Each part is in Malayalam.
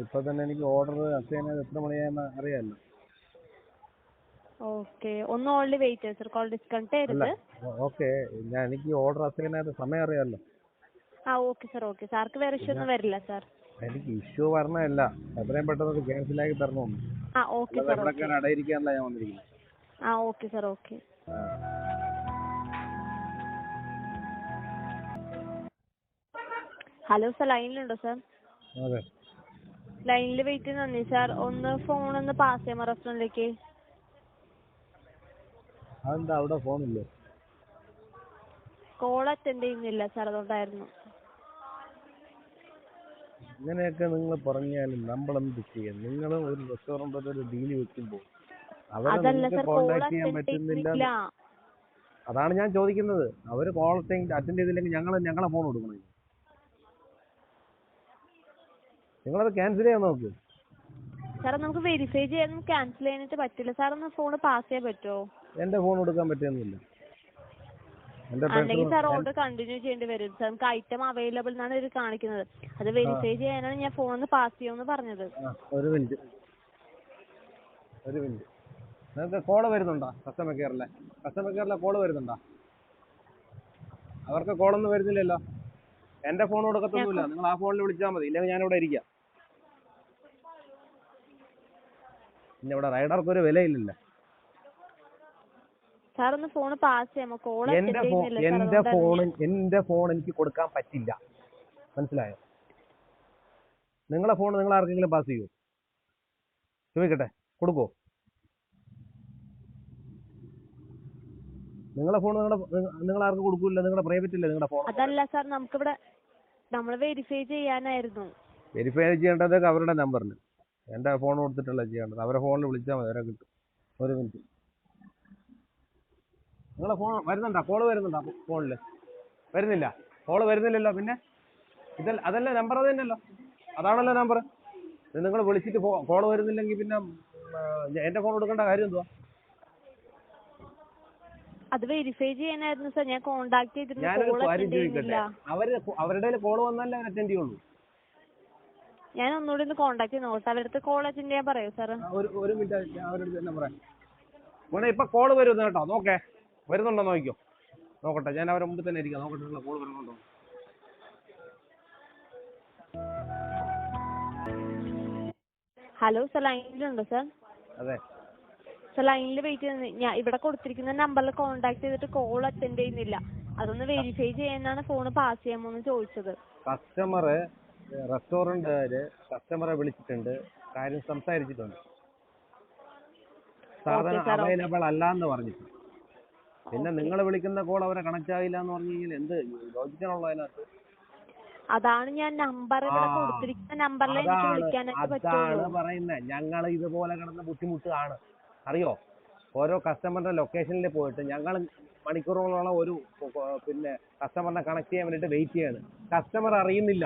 ഇപ്പൊ തന്നെ എനിക്ക് ഓർഡർ അസൈൻ ചെയ്ത് എത്ര മണിയായെന്ന് അറിയാമല്ലോ. ഓക്കെ, ഒന്ന് only wait sir, call disconnect അല്ല ചെയ്യരുത്. ഓക്കെ, എനിക്ക് ഓർഡർ അസൈൻ ചെയ്ത സമയം അറിയാമല്ലോ. Okay sir, okay. സാർക്ക് വേറെ ഇഷ്യൂ ഒന്നും വരില്ല സാർ. എനിക്ക് ഇഷ്യൂ വരണമല്ല, എത്രയും പെട്ടെന്ന് ക്യാൻസലാക്കി തരണമെന്ന്. Okay sir, okay. ഇവിടെ അടയിരിക്കാനല്ല ഞാൻ വന്നിരിക്കുന്നത്. Okay sir, okay. Hello sir, ലൈനിലുണ്ടോ സാർ? അതെ, ലൈനിൽ വെയിറ്റ് ചെയ്യുന്ന നന്ദി സാർ. ഒന്ന് ഫോൺ ഒന്ന് പാസ് ചെയ്യാമോ റെസ്റ്റോറൻറ്റിലേക്ക്? അതെന്താ അവിടെ ഫോണില്ലേ? കോൾ അറ്റൻഡ് ചെയ്യുന്നില്ല സാർ, അതുകൊണ്ടായിരുന്നു. ഇങ്ങനെയൊക്കെ നിങ്ങൾ പറഞ്ഞാലും നമ്മളെന്ത് ചെയ്യും? നിങ്ങൾ ഒരു റെസ്റ്റോറൻറ്റ് ഒരു ഡീല് വെക്കുമ്പോൾ അവരെ നിങ്ങൾക്ക് കോണ്ടാക്ട് ചെയ്യാൻ പറ്റുന്നില്ല. അതാണ് ഞാൻ ചോദിക്കുന്നത്. അവർ കോൾ അറ്റൻഡ് ചെയ്തില്ലെങ്കിൽ ഞങ്ങളെ ഫോൺ കൊടുക്കണം. നിങ്ങളത് ക്യാൻസൽ ചെയ്യാൻ നോക്ക്. സാർ നമുക്ക് വെരിഫൈ ചെയ്യാൻ ക്യാൻസൽ ചെയ്യാനായിട്ട് പറ്റില്ല സാർ. ഒന്ന് ഫോൺ പാസ് ചെയ്യാൻ പറ്റുമോ? എന്റെ ഫോൺ കൊടുക്കാൻ പറ്റുന്നില്ല. അല്ലെങ്കിൽ സാർ ഓർഡർ കണ്ടിന്യൂ ചെയ്യേണ്ടി വരും സാർ. നമുക്ക് ഐറ്റം അവൈലബിൾ എന്നാണ് ഇത് കാണിക്കുന്നത്. അത് വെരിഫൈ ചെയ്യാനാണ് ഞാൻ ഫോൺ ഒന്ന് പാസ് ചെയ്യുമെന്ന് പറഞ്ഞത്. ഒരു മിനിറ്റ്. നിങ്ങൾക്ക് കോള് വരുന്നുണ്ടോ? കസ്റ്റമർ കെയറിലെ കോള് വരുന്നുണ്ടോ? അവർക്ക് കോളൊന്നും വരുന്നില്ലല്ലോ. എന്റെ ഫോൺ കൊടുക്കത്തൊന്നുമില്ല. നിങ്ങൾ ആ ഫോണിൽ വിളിച്ചാൽ മതി, ഇല്ലെങ്കിൽ ഞാനിവിടെ ഇരിക്കാം. പിന്നെ ഇവിടെ റൈഡർക്ക് ഒരു വിലയില്ലല്ലോ. സാർ ഒന്ന് ഫോൺ പാസ് ചെയ്യാമോ? കോൾ എന്റെ ഫോൺ എനിക്ക് കൊടുക്കാൻ പറ്റില്ല, മനസ്സിലായോ? നിങ്ങളെ ഫോൺ നിങ്ങൾ ആർക്കെങ്കിലും പാസ് ചെയ്യൂ? ചോദിക്കട്ടെ, കൊടുക്കോ? നിങ്ങളെ ഫോൺ നിങ്ങൾ ആർക്കും കൊടുക്കൂല. നിങ്ങളുടെ പ്രൈവറ്റ് ഇല്ലേ നിങ്ങളുടെ ഫോൺ? അതല്ല സാർ, നമുക്കിവിടെ നമ്മൾ വെരിഫൈ ചെയ്യാനായിരുന്നു. വെരിഫൈ ചെയ്യേണ്ടതൊക്കെ അവരുടെ നമ്പറിന്. എന്റെ ഫോൺ കൊടുത്തിട്ടല്ല ചെയ്യേണ്ടത്. അവരെ ഫോണിൽ വിളിച്ചാൽ മതി, അവരെ കിട്ടും. ഒരു മിനിറ്റ്. നിങ്ങളെ ഫോൺ വരുന്നുണ്ടോ? കോള് വരുന്നുണ്ടോ? ഫോണിൽ വരുന്നില്ല. കോള് വരുന്നില്ലല്ലോ. പിന്നെ അതല്ല നമ്പർ, അത് തന്നെയല്ലോ, അതാണല്ലോ നമ്പർ. നിങ്ങൾ വിളിച്ചിട്ട് കോള് വരുന്നില്ലെങ്കിൽ പിന്നെ എന്റെ ഫോൺ കൊടുക്കേണ്ട കാര്യം എന്തുവാ? അത് വെരിഫൈ ചെയ്യാനായിരുന്നു സാർ. ഞാൻ കോണ്ടാക്ട് ചെയ്തിരുന്നു. അവരുടെ കോള് വന്നാലേ അവർ അറ്റൻഡ് ചെയ്യുള്ളൂ. ഞാൻ ഒന്നുകൂടി ഒന്ന് കോണ്ടാക്ട് ചെയ്ത് നോക്കട്ടെ. അവരുടെ കോൾ അറ്റൻഡ് ചെയ്യാൻ പറയൂ സാർ. ഒരു മിനിറ്റ്, അവരുടെ തന്നെ പറയാം. മോനെ ഇപ്പൊ കോള് വരുന്നു കേട്ടോ, നോക്കേ. വരുന്നുണ്ടോ നോക്കിക്കോ, നോക്കട്ടെ. ഞാൻ അവരെ മുമ്പിൽ തന്നെ ഇരിക്കാം, നോക്കട്ടെ നിങ്ങളെ കോള് വരുന്നുണ്ടോ. ഹലോ സാർ, ലൈനിലുണ്ടോ സാർ? അതെ സാർ, ലൈനിൽ വെയിറ്റ് ചെയ്യുന്നത്. ഞാൻ ഇവിടെ കൊടുത്തിരിക്കുന്ന നമ്പറിൽ കോണ്ടാക്ട് ചെയ്തിട്ട് കോൾ അറ്റൻഡ് ചെയ്യുന്നില്ല. അതൊന്ന് വെരിഫൈ ചെയ്യാനാണ് ഫോൺ പാസ് ചെയ്യാമോ എന്ന് ചോദിച്ചത്. റെസ്റ്റോറന്റുകാര് കസ്റ്റമറെ വിളിച്ചിട്ടുണ്ട്, കാര്യം സംസാരിച്ചിട്ടുണ്ട്. സാധനം അവൈലബിൾ അല്ല എന്ന് പറഞ്ഞിട്ട്. പിന്നെ നിങ്ങൾ വിളിക്കുന്ന കോൾ അവരെ കണക്ട് ആയില്ല എന്ന് പറഞ്ഞു കഴിഞ്ഞാൽ എന്ത് ലോജിക്കാണുള്ള അതിനകത്ത്? അതാണ് ഞാൻ നമ്പർ ഇവിടെ കൊടുത്തിരിക്കുന്ന നമ്പറിൽ എനിക്ക് വിളിക്കാനായിട്ട് പറ്റുള്ളൂ. അതാണ് പറയുന്നത്. ഞങ്ങൾ ഇതുപോലെ കിടന്ന ബുദ്ധിമുട്ടാണ്, അറിയോ? ഓരോ കസ്റ്റമറിന്റെ ലൊക്കേഷനിൽ പോയിട്ട് ഞങ്ങൾ മണിക്കൂറുകളോളം ഒരു പിന്നെ കസ്റ്റമറിനെ കണക്ട് ചെയ്യാൻ വേണ്ടിയിട്ട് വെയിറ്റ് ചെയ്യാണ്. കസ്റ്റമർ അറിയുന്നില്ല,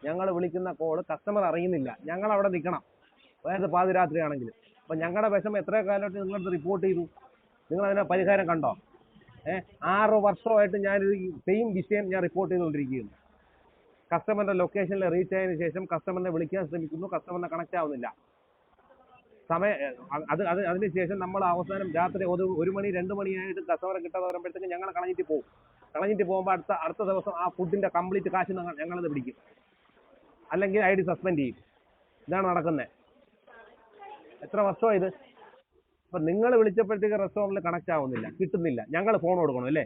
ഞങ്ങൾ വിളിക്കുന്ന കോള് കസ്റ്റമർ അറിയുന്നില്ല. ഞങ്ങൾ അവിടെ നിൽക്കണം, അതായത് പാതിരാത്രി ആണെങ്കിലും. അപ്പൊ ഞങ്ങളുടെ വിഷമം എത്ര കാലമായിട്ട് നിങ്ങളടുത്ത് റിപ്പോർട്ട് ചെയ്തു? നിങ്ങൾ അതിനെ പരിഹാരം കണ്ടോ? 6 വർഷമായിട്ട് ഞാൻ സെയിം വിഷയം ഞാൻ റിപ്പോർട്ട് ചെയ്തുകൊണ്ടിരിക്കുകയാണ്. കസ്റ്റമറിന്റെ ലൊക്കേഷനിൽ റീച്ച് ആയതിനു ശേഷം കസ്റ്റമറിനെ വിളിക്കാൻ ശ്രമിക്കുന്നു, കസ്റ്റമറിനെ കണക്ട് ആവുന്നില്ല. അതിനുശേഷം നമ്മൾ അവസാനം രാത്രി 1 മണി 2 മണിയായിട്ട് കസ്റ്റമറെ കിട്ടാതെ വരുമ്പോഴത്തേക്ക് ഞങ്ങൾ കളഞ്ഞിട്ട് പോകും. കളഞ്ഞിട്ട് പോകുമ്പോൾ അടുത്ത ദിവസം ആ ഫുഡിന്റെ കംപ്ലീറ്റ് കാശ് ഞങ്ങളത് പിടിക്കും, അല്ലെങ്കിൽ ID സസ്പെൻഡ് ചെയ്യും. ഇതാണ് നടക്കുന്നത്. എത്ര വർഷമായത്? അപ്പൊ നിങ്ങൾ വിളിച്ചപ്പോഴത്തേക്ക് റെസ്റ്റോറന്റിൽ കണക്ട് ആവുന്നില്ല, കിട്ടുന്നില്ല. ഞങ്ങൾ ഫോൺ കൊടുക്കണം അല്ലേ?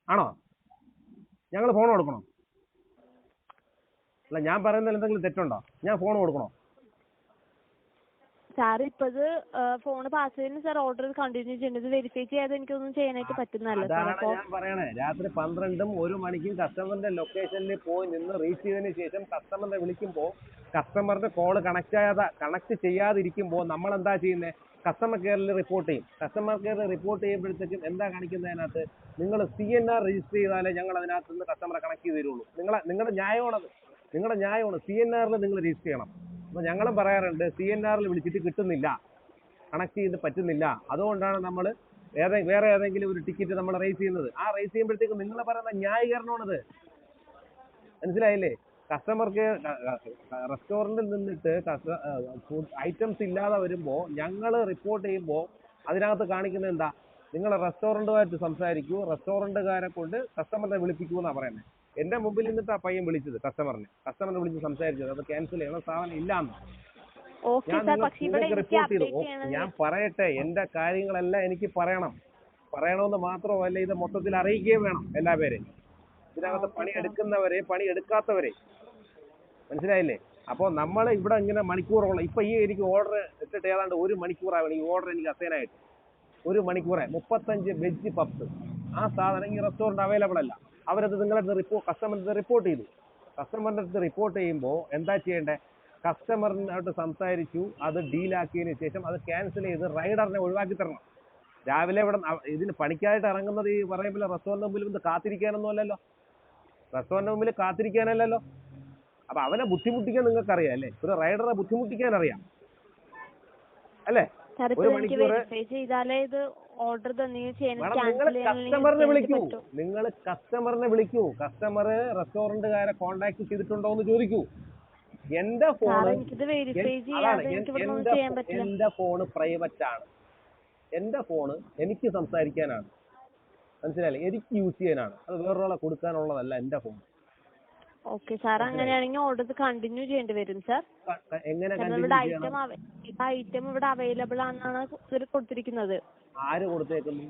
ആണോ? ഞങ്ങൾ ഫോൺ കൊടുക്കണോ? അല്ല, ഞാൻ പറയുന്നതിൽ എന്തെങ്കിലും തെറ്റുണ്ടോ? ഞാൻ ഫോൺ കൊടുക്കണോ? സാർ ഇപ്പൊ ഫോൺ പാസ് ചെയ്തതിന് സാർ ഓർഡർ കണ്ടിന്യൂ ചെയ്യേണ്ടത്. വെരിഫൈ ചെയ്യാതെ എനിക്കൊന്നും ചെയ്യാനായിട്ട് പറ്റുന്നതല്ല സാർ. അതാണ് ഞാൻ പറയണേ. രാത്രി 12 1 മണിക്കും കസ്റ്റമറിന്റെ ലൊക്കേഷനിൽ പോയി നിന്ന് റീച്ച് ചെയ്തതിനു ശേഷം കസ്റ്റമറിനെ വിളിക്കുമ്പോൾ കസ്റ്റമറിന്റെ കോള് കണക്ട് ചെയ്യാതിരിക്കുമ്പോൾ നമ്മൾ എന്താ ചെയ്യുന്നത്? കസ്റ്റമർ കെയറിൽ റിപ്പോർട്ട് ചെയ്യും. കസ്റ്റമർ കെയറിൽ റിപ്പോർട്ട് ചെയ്യുമ്പോഴത്തേക്കും എന്താ കാണിക്കുന്നതിനകത്ത്? നിങ്ങൾ CNR രജിസ്റ്റർ ചെയ്താലേ ഞങ്ങൾ അതിനകത്ത് നിന്ന് കസ്റ്റമറെ കണക്ട് ചെയ്ത് തരുള്ളൂ. നിങ്ങളുടെ ന്യായമാണത്. നിങ്ങളുടെ ന്യായമാണ്. CNRൽ നിങ്ങൾ രജിസ്റ്റർ ചെയ്യണം. അപ്പൊ ഞങ്ങളും പറയാറുണ്ട്, CNRൽ വിളിച്ചിട്ട് കിട്ടുന്നില്ല, കണക്ട് ചെയ്ത് പറ്റുന്നില്ല. അതുകൊണ്ടാണ് നമ്മൾ വേറെ ഏതെങ്കിലും ഒരു ടിക്കറ്റ് നമ്മൾ റേസ് ചെയ്യുന്നത്. ആ റേസ് ചെയ്യുമ്പോഴത്തേക്കും നിങ്ങൾ പറയുന്ന ന്യായീകരണമാണത്. മനസ്സിലായില്ലേ? കസ്റ്റമർക്ക് റെസ്റ്റോറൻറ്റിൽ നിന്നിട്ട് ഫുഡ് ഐറ്റംസ് ഇല്ലാതെ വരുമ്പോൾ ഞങ്ങൾ റിപ്പോർട്ട് ചെയ്യുമ്പോൾ അതിനകത്ത് കാണിക്കുന്നത് എന്താ, നിങ്ങൾ റെസ്റ്റോറൻറ്റുമായിട്ട് സംസാരിക്കൂ, റെസ്റ്റോറൻറ്റുകാരെ കൊണ്ട് കസ്റ്റമറിനെ വിളിപ്പിക്കൂ എന്നാണ് പറയുന്നത്. എൻ്റെ മുമ്പിൽ നിന്നിട്ട് ആ പയ്യൻ വിളിച്ചത് കസ്റ്റമറിനെ വിളിച്ച് സംസാരിച്ചത് അത് ക്യാൻസൽ ചെയ്യണം, സാധനം ഇല്ലാന്ന്. ഓക്കെ ഞാൻ സാർ, പക്ഷെ ഇവിടെ നിങ്ങൾക്ക് എനിക്ക് റിപ്പോർട്ട് ചെയ്തു. അപ്ഡേറ്റ് ചെയ്യണം. ഞാൻ പറയട്ടെ, എൻ്റെ കാര്യങ്ങളെല്ലാം എനിക്ക് പറയണമെന്ന് മാത്രമല്ല, ഇത് മൊത്തത്തിൽ അറിയിക്കുകയും വേണം എല്ലാ പേരെയും, ഇതിനകത്ത് പണിയെടുക്കുന്നവരെ പണിയെടുക്കാത്തവരെ, മനസ്സിലായില്ലേ? അപ്പോൾ നമ്മൾ ഇവിടെ ഇങ്ങനെ മണിക്കൂറോളം ഇപ്പൊ ഈ എനിക്ക് ഓർഡർ ഇട്ടിട്ട് ഏതാണ്ട് 1 മണിക്കൂറാവണം ഈ ഓർഡർ എനിക്ക് അസൈനായിട്ട്. 1 മണിക്കൂറെ 35 വെജ് പപ്സ്, ആ സാധനം ഈ റെസ്റ്റോറൻറ്റ് അവൈലബിൾ അല്ല. അവരത് നിങ്ങളുടെ കസ്റ്റമറിന്റെ റിപ്പോർട്ട് ചെയ്തു. കസ്റ്റമറിന്റെ അടുത്ത് റിപ്പോർട്ട് ചെയ്യുമ്പോൾ എന്താ ചെയ്യേണ്ടത്? കസ്റ്റമറിനോട്ട് സംസാരിച്ചു, അത് ഡീലാക്കിയതിന് ശേഷം അത് ക്യാൻസൽ ചെയ്ത് റൈഡറിനെ ഒഴിവാക്കി തരണം. രാവിലെ ഇവിടെ ഇതിന് പണിക്കായിട്ട് ഇറങ്ങുന്നത് ഈ പറയുമ്പോൾ റെസ്റ്റോറൻറ്റ് മുമ്പിൽ ഇത് കാത്തിരിക്കാനൊന്നും അല്ലല്ലോ, റെസ്റ്റോറൻറ്റ് മുമ്പിൽ കാത്തിരിക്കാനല്ലല്ലോ. അപ്പൊ അവനെ ബുദ്ധിമുട്ടിക്കാൻ നിങ്ങൾക്ക് അറിയാം അല്ലേ? ഒരു റൈഡറെ ബുദ്ധിമുട്ടിക്കാൻ അറിയാം അല്ലേ? ഒരു മണിക്കൂർ നിങ്ങൾ കസ്റ്റമറിനെ വിളിക്കൂ, കസ്റ്റമർ റെസ്റ്റോറൻറ്റുകാരെ കോണ്ടാക്ട് ചെയ്തിട്ടുണ്ടോ എന്ന് ചോദിക്കൂ. എന്റെ ഫോണ് പ്രൈവറ്റ് ആണ്, എന്റെ ഫോണ് എനിക്ക് സംസാരിക്കാനാണ്, മനസ്സിലായില്ലേ? എനിക്ക് യൂസ് ചെയ്യാനാണ്, അത് വേറൊരാളെ കൊടുക്കാനുള്ളതല്ല എന്റെ ഫോൺ. ഓക്കെ സാർ, അങ്ങനെയാണെങ്കിൽ ഓർഡർ കണ്ടിന്യൂ ചെയ്യേണ്ടി വരും സാർ. എങ്ങനെ ഐറ്റം ഇവിടെ അവൈലബിൾ ആണെന്നാണ് ഇവർ കൊടുത്തിരിക്കുന്നത്. ആര് കൊടുത്തേക്കുന്നു?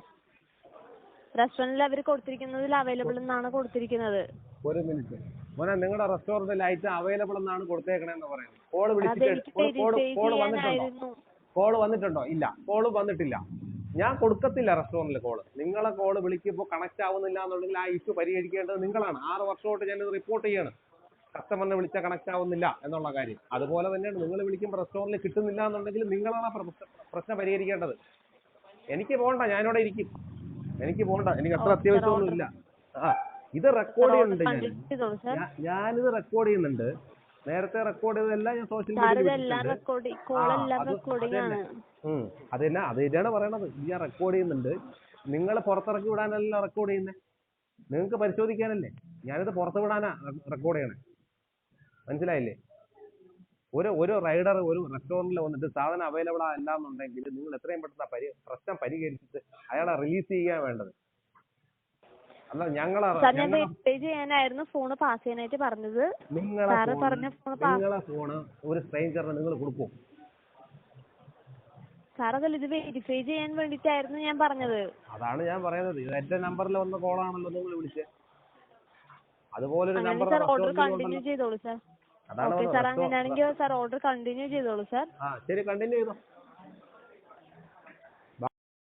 റെസ്റ്റോറന്റിൽ അവർ കൊടുത്തിരിക്കുന്നതിൽ അവൈലബിൾ എന്നാണ് കൊടുത്തിരിക്കുന്നത്. ഒരു മിനിറ്റ് മോനെ, നിങ്ങളുടെ റെസ്റ്റോറന്റിൽ ഐറ്റം അവൈലബിൾ എന്നാണ് കൊടുത്തേക്കണെന്ന് പറയുന്നത്. കോള് വന്നിട്ടുണ്ടോ? ഇല്ല, കോള് വന്നിട്ടില്ല. ഞാൻ കൊടുക്കത്തില്ല റെസ്റ്റോറന്റിൽ കോള്. നിങ്ങളെ കോള് വിളിക്കുമ്പോൾ കണക്ട് ആവുന്നില്ല എന്നുണ്ടെങ്കിൽ ആ ഇഷ്യൂ പരിഹരിക്കേണ്ടത് നിങ്ങളാണ്. 6 വർഷമായിട്ട് ഞാനിത് റിപ്പോർട്ട് ചെയ്യാണ്, കസ്റ്റമറിനെ വിളിച്ചാൽ കണക്ട് ആവുന്നില്ല എന്നുള്ള കാര്യം. അതുപോലെ തന്നെയാണ് നിങ്ങൾ വിളിക്കുമ്പോൾ റെസ്റ്റോറന്റിൽ കിട്ടുന്നില്ല എന്നുണ്ടെങ്കിൽ നിങ്ങളാണ് പ്രശ്നം പരിഹരിക്കേണ്ടത്. എനിക്ക് പോകണ്ട, ഞാനിവിടെ ഇരിക്കും. എനിക്ക് പോകണ്ട, എനിക്ക് അത്ര അത്യാവശ്യമൊന്നുമില്ല. ഇത് റെക്കോർഡ് ചെയ്യുന്നുണ്ട്, ഞാനിത് റെക്കോർഡ് ചെയ്യുന്നുണ്ട്. നേരത്തെ റെക്കോർഡ് ചെയ്തതെല്ലാം ഞാൻ സോഷ്യൽ മീഡിയയിൽ അത് തന്നെയാണ് പറയണത്. ഞാൻ റെക്കോർഡ് ചെയ്യുന്നുണ്ട്. നിങ്ങൾ പുറത്തിറക്കി വിടാനല്ല റെക്കോർഡ് ചെയ്യുന്നത്, നിങ്ങൾക്ക് പരിശോധിക്കാനല്ലേ. ഞാനിത് പുറത്ത് വിടാനാ റെക്കോർഡ് ചെയ്യണേ, മനസ്സിലായില്ലേ? ഒരു റൈഡർ ഒരു റെസ്റ്റോറന്റിൽ വന്നിട്ട് സാധനം അവൈലബിൾ അല്ല എന്നുണ്ടെങ്കിൽ നിങ്ങൾ എത്രയും പെട്ടെന്ന് പ്രശ്നം പരിഹരിച്ചിട്ട് അയാളെ റിലീസ് ചെയ്യാൻ വേണ്ടത്. അല്ല ഞങ്ങളെ ഫോണ് പാസ് ചെയ്യാനായിട്ട് പറഞ്ഞത്. നിങ്ങളെ ഫോണ് ഒരു സ്ട്രേഞ്ചറിന് നിങ്ങൾ കൊടുക്കും സാർ? അതല്ല, ഇത് വെരിഫൈ ചെയ്യാൻ വേണ്ടിട്ടായിരുന്നു ഞാൻ പറഞ്ഞത്. അതാണ് ഞാൻ പറയുന്നത്, ഇത് എന്റെ നമ്പറിൽ വന്ന കോളാണല്ലോ നിങ്ങൾ വിളിച്ചത്. അതുപോലെ ഓർഡർ കണ്ടിന്യൂ ചെയ്തോളൂ സാർ. ഓക്കെ സാർ, അങ്ങനെയാണെങ്കിൽ സാർ ഓർഡർ കണ്ടിന്യൂ ചെയ്തോളൂ സാർ. ശരി, കണ്ടിന്യൂ ചെയ്തോ.